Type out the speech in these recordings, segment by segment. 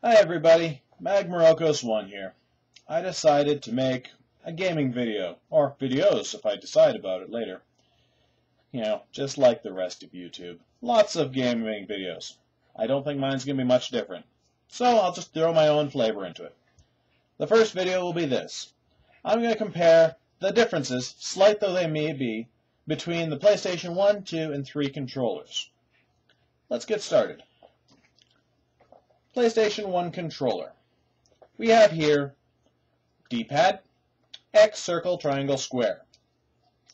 Hi everybody, MagMorocos1 here. I decided to make a gaming video, or videos if I decide about it later. You know, just like the rest of YouTube. Lots of gaming videos. I don't think mine's going to be much different. So I'll just throw my own flavor into it. The first video will be this. I'm going to compare the differences, slight though they may be, between the PlayStation 1, 2, and 3 controllers. Let's get started. PlayStation 1 controller. We have here D-pad, X, circle, triangle, square.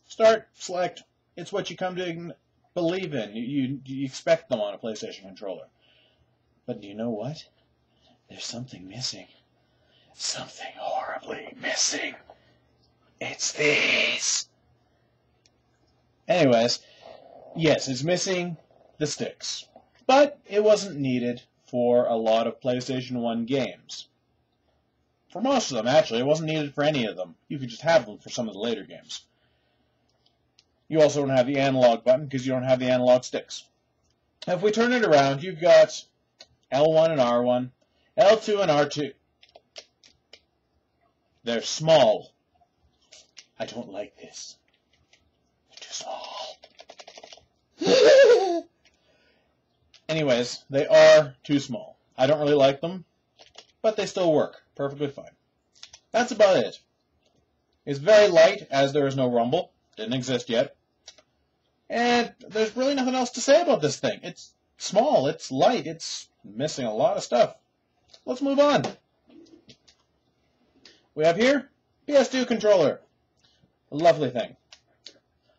Start, select, it's what you come to believe in. You expect them on a PlayStation controller. But do you know what? There's something missing. Something horribly missing. It's these. Anyways, yes, it's missing the sticks. But it wasn't needed for a lot of PlayStation 1 games. For most of them, actually. It wasn't needed for any of them. You could just have them for some of the later games. You also don't have the analog button because you don't have the analog sticks. If we turn it around, you've got L1 and R1, L2 and R2. They're small. I don't like this. They're too small. Anyways, they are too small. I don't really like them, but they still work perfectly fine. That's about it. It's very light, as there is no rumble. Didn't exist yet. And there's really nothing else to say about this thing. It's small, it's light, it's missing a lot of stuff. Let's move on. We have here PS2 controller. A lovely thing.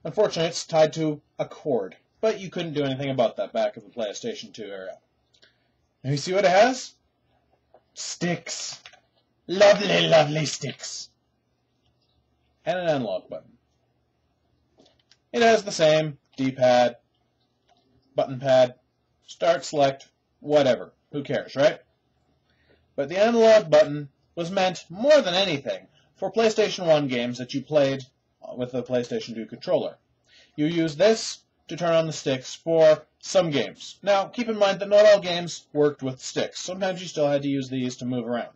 Unfortunately, it's tied to a cord. But you couldn't do anything about that back in the PlayStation 2 era. And you see what it has? Sticks. Lovely, lovely sticks. And an analog button. It has the same D-pad, button pad, start, select, whatever. Who cares, right? But the analog button was meant, more than anything, for PlayStation 1 games that you played with the PlayStation 2 controller. You use this to turn on the sticks for some games. Now, keep in mind that not all games worked with sticks. Sometimes you still had to use these to move around.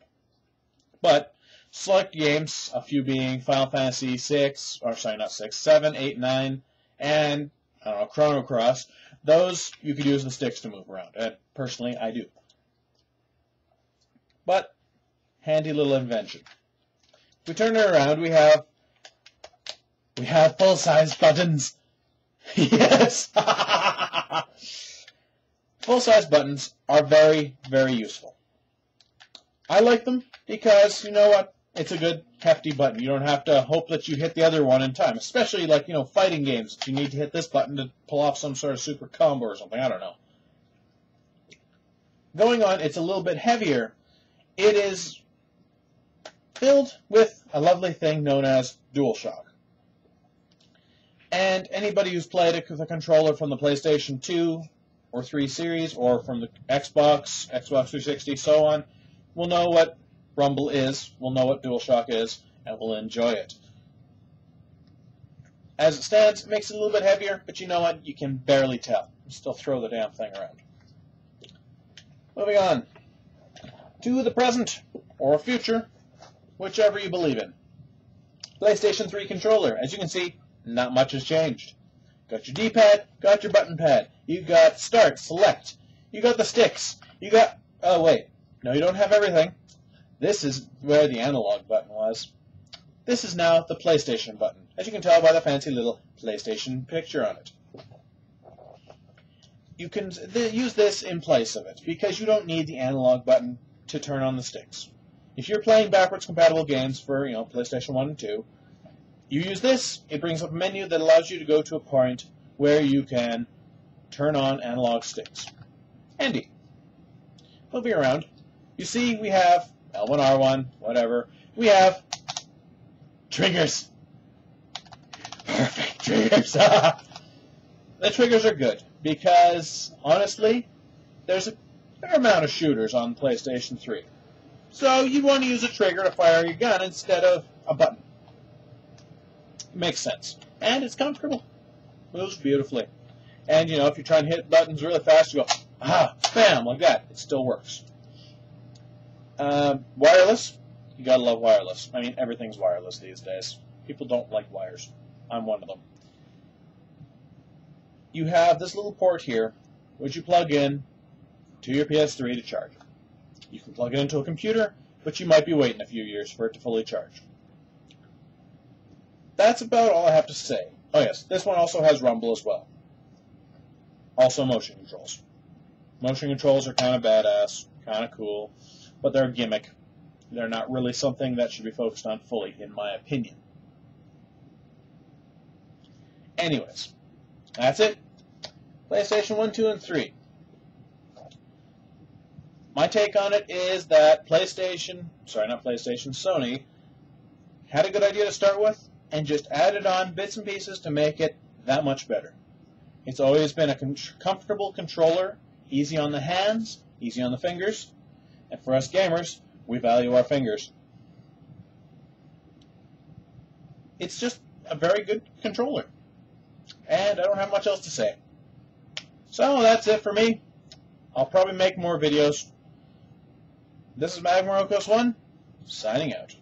But select games, a few being Final Fantasy 6, or sorry, not 6, 7, 8, 9, and, I don't know, Chrono Cross, those you could use the sticks to move around. And personally, I do. But, handy little invention. If we turn it around, we have full-size buttons. Yes! Full-size buttons are very, very useful. I like them because, you know what, it's a good, hefty button. You don't have to hope that you hit the other one in time, especially like, you know, fighting games. If you need to hit this button to pull off some sort of super combo or something, I don't know. Going on, it's a little bit heavier. It is filled with a lovely thing known as DualShock. And anybody who's played it with a controller from the PlayStation 2 or 3 series, or from the Xbox, Xbox 360, so on, will know what Rumble is, will know what DualShock is, and will enjoy it. As it stands, it makes it a little bit heavier, but you know what? You can barely tell. You still throw the damn thing around. Moving on to the present, or future, whichever you believe in. PlayStation 3 controller. As you can see, not much has changed. Got your D-pad, got your button pad. You got start, select. You got the sticks. You got... Oh, wait. No, you don't have everything. This is where the analog button was. This is now the PlayStation button, as you can tell by the fancy little PlayStation picture on it. You can use this in place of it, because you don't need the analog button to turn on the sticks. If you're playing backwards compatible games for, you know, PlayStation 1 and 2, you use this, it brings up a menu that allows you to go to a point where you can turn on analog sticks. Handy. Moving around, you see we have L1, R1, whatever. We have triggers. Perfect triggers. The triggers are good because, honestly, there's a fair amount of shooters on PlayStation 3. So you want to use a trigger to fire your gun instead of a button. Makes sense. And it's comfortable. Moves beautifully. And, you know, if you try and hit buttons really fast, you go, ah, bam, like that. It still works. Wireless, you gotta love wireless. I mean, everything's wireless these days. People don't like wires. I'm one of them. You have this little port here, which you plug in to your PS3 to charge it. You can plug it into a computer, but you might be waiting a few years for it to fully charge. That's about all I have to say. Oh yes, this one also has rumble as well. Also motion controls. Motion controls are kind of badass, kind of cool, but they're a gimmick. They're not really something that should be focused on fully, in my opinion. Anyways, that's it. PlayStation 1, 2, and 3. My take on it is that Sony had a good idea to start with and just added on bits and pieces to make it that much better. It's always been a comfortable controller, easy on the hands, easy on the fingers, and for us gamers, we value our fingers. It's just a very good controller, and I don't have much else to say. So that's it for me. I'll probably make more videos. This is Magmarocos1, signing out.